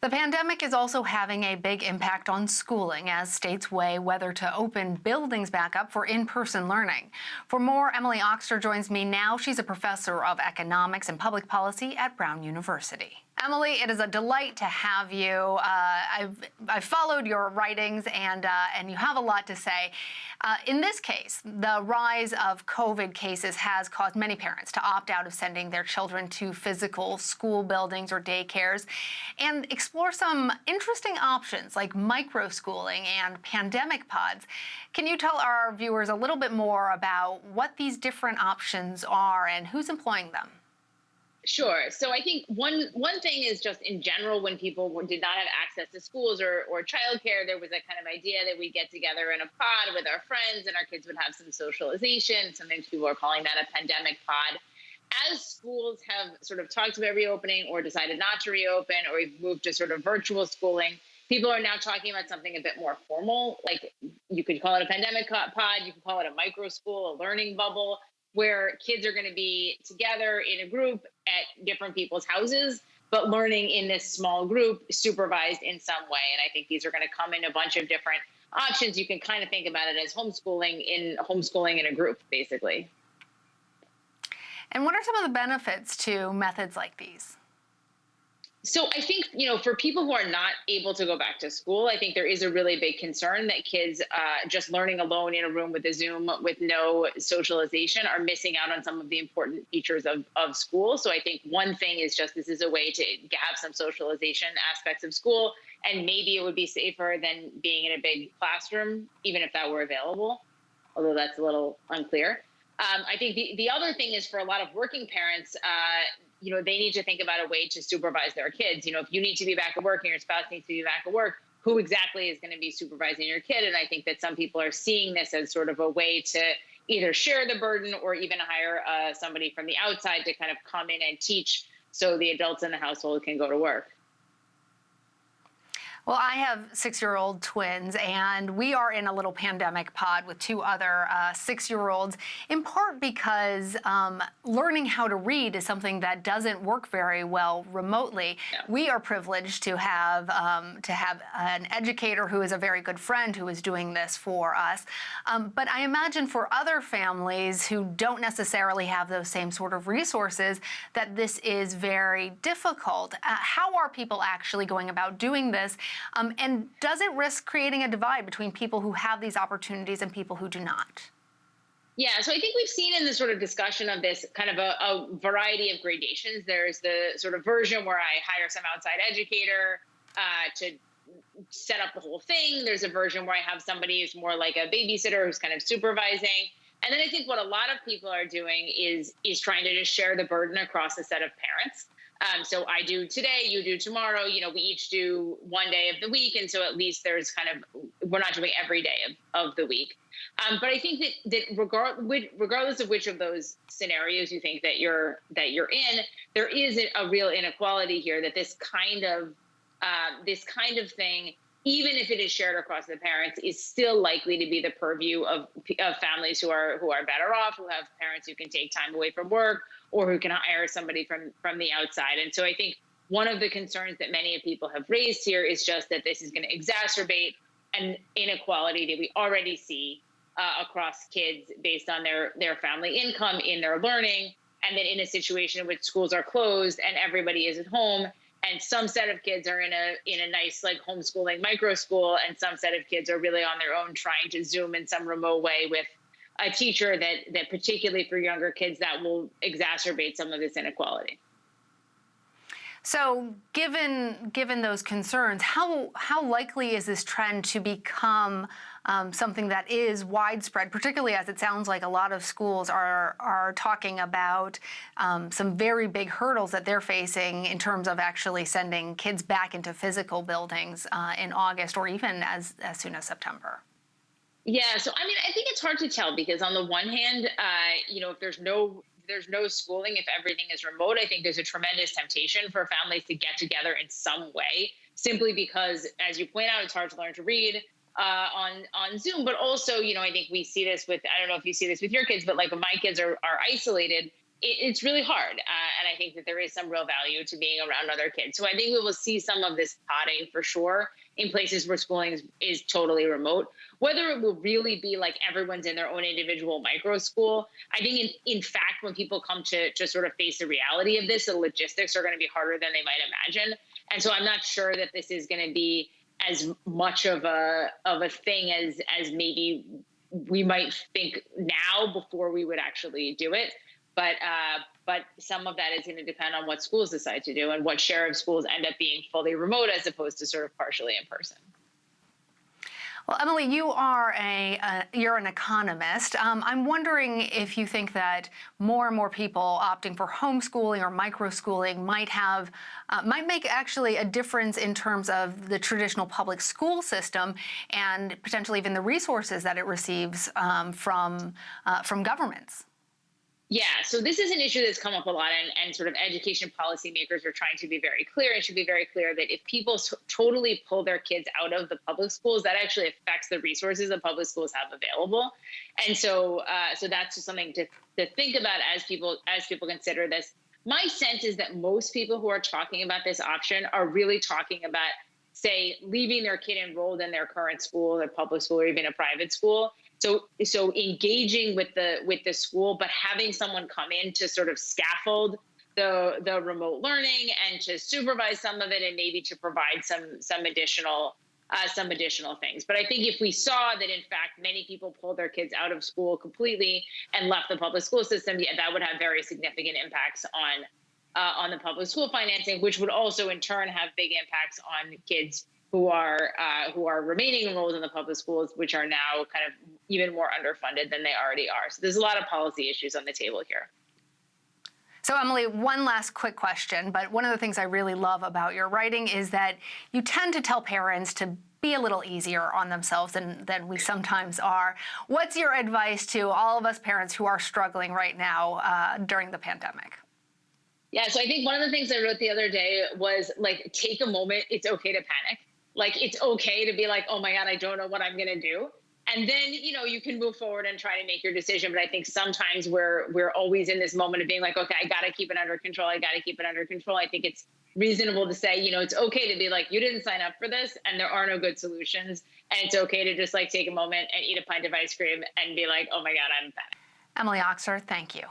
The pandemic is also having a big impact on schooling as states weigh whether to open buildings back up for in-person learning. For more, Emily Oster joins me now. She's a professor of economics and public policy at Brown University. Emily, it is a delight to have you. I've followed your writings, and you have a lot to say. In this case, the rise of COVID cases has caused many parents to opt out of sending their children to physical school buildings or daycares and explore some interesting options like microschooling and pandemic pods. Can you tell our viewers a little bit more about what these different options are and who's employing them? Sure. So I think one thing is just in general, when people did not have access to schools or childcare, there was a kind of idea that we'd get together in a pod with our friends and our kids would have some socialization. Sometimes people are calling that a pandemic pod. As schools have sort of talked about reopening or decided not to reopen, or we've moved to sort of virtual schooling, people are now talking about something a bit more formal. Like, you could call it a pandemic pod, you could call it a micro school, a learning bubble, where kids are going to be together in a group at different people's houses, but learning in this small group, supervised in some way. And I think these are going to come in a bunch of different options. You can kind of think about it as homeschooling in a group, basically. And what are some of the benefits to methods like these? So I think, for people who are not able to go back to school, I think there is a really big concern that kids just learning alone in a room with a Zoom with no socialization are missing out on some of the important features of school. So I think one thing is just this is a way to have some socialization aspects of school, and maybe it would be safer than being in a big classroom, even if that were available, although that's a little unclear. I think the other thing is, for a lot of working parents, they need to think about a way to supervise their kids. If you need to be back at work and your spouse needs to be back at work, who exactly is going to be supervising your kid? And I think that some people are seeing this as sort of a way to either share the burden or even hire somebody from the outside to kind of come in and teach, so the adults in the household can go to work. Well, I have 6-year-old twins, and we are in a little pandemic pod with 2 other 6-year-olds, in part because learning how to read is something that doesn't work very well remotely. Yeah. We are privileged to have an educator who is a very good friend who is doing this for us. But I imagine for other families who don't necessarily have those same sort of resources, that this is very difficult. How are people actually going about doing this? And does it risk creating a divide between people who have these opportunities and people who do not? Yeah, so I think we've seen in the sort of discussion of this kind of a variety of gradations. There's the sort of version where I hire some outside educator to set up the whole thing. There's a version where I have somebody who's more like a babysitter who's kind of supervising. And then I think what a lot of people are doing is trying to just share the burden across a set of parents. So I do today, you do tomorrow, we each do one day of the week. And so at least there's we're not doing every day of the week. But I think that regardless of which of those scenarios you think that you're in, there is a real inequality here, that this kind of thing, even if it is shared across the parents, is still likely to be the purview of families who are better off, who have parents who can take time away from work, or who can hire somebody from the outside. And so I think one of the concerns that many people have raised here is just that this is going to exacerbate an inequality that we already see across kids based on their family income in their learning, and that in a situation in which schools are closed and everybody is at home, and some set of kids are in a nice like homeschooling micro school, and some set of kids are really on their own trying to Zoom in some remote way with a teacher, that particularly for younger kids, that will exacerbate some of this inequality. So given those concerns, how likely is this trend to become something that is widespread, particularly as it sounds like a lot of schools are talking about some very big hurdles that they're facing in terms of actually sending kids back into physical buildings in August, or even as soon as September? Yeah, so I mean, I think it's hard to tell, because on the one hand, if there's no schooling, if everything is remote, I think there's a tremendous temptation for families to get together in some way, simply because, as you point out, it's hard to learn to read on Zoom. But also, I think we see this with, I don't know if you see this with your kids, but like when my kids are isolated, it's really hard. And I think that there is some real value to being around other kids. So I think we will see some of this potting for sure in places where schooling is totally remote. Whether it will really be like everyone's in their own individual micro school, I think in fact, when people come to sort of face the reality of this, the logistics are going to be harder than they might imagine. And so I'm not sure that this is going to be as much of a thing as maybe we might think now before we would actually do it. But some of that is going to depend on what schools decide to do and what share of schools end up being fully remote as opposed to sort of partially in person. Well, Emily, you're an economist. I'm wondering if you think that more and more people opting for homeschooling or microschooling might make actually a difference in terms of the traditional public school system and potentially even the resources that it receives from governments. Yeah, so this is an issue that's come up a lot, and sort of education policymakers are trying to be very clear. It should be very clear that if people totally pull their kids out of the public schools, that actually affects the resources that public schools have available. And so that's just something to think about as people consider this. My sense is that most people who are talking about this option are really talking about, say, leaving their kid enrolled in their current school, their public school, or even a private school. So engaging with the school, but having someone come in to sort of scaffold the remote learning and to supervise some of it, and maybe to provide some additional things. But I think if we saw that in fact many people pulled their kids out of school completely and left the public school system, yeah, that would have very significant impacts on the public school financing, which would also in turn have big impacts on kids who are remaining enrolled in the public schools, which are now kind of even more underfunded than they already are. So there's a lot of policy issues on the table here. So Emily, one last quick question, but one of the things I really love about your writing is that you tend to tell parents to be a little easier on themselves than we sometimes are. What's your advice to all of us parents who are struggling right now during the pandemic? Yeah, so I think one of the things I wrote the other day was like, take a moment. It's okay to panic. Like, it's okay to be like, oh my God, I don't know what I'm going to do. And then, you can move forward and try to make your decision. But I think sometimes we're always in this moment of being like, okay, I got to keep it under control. I got to keep it under control. I think it's reasonable to say, it's okay to be like, you didn't sign up for this and there are no good solutions. And it's okay to just like take a moment and eat a pint of ice cream and be like, oh my God, I'm panicked. Emily Oster, thank you.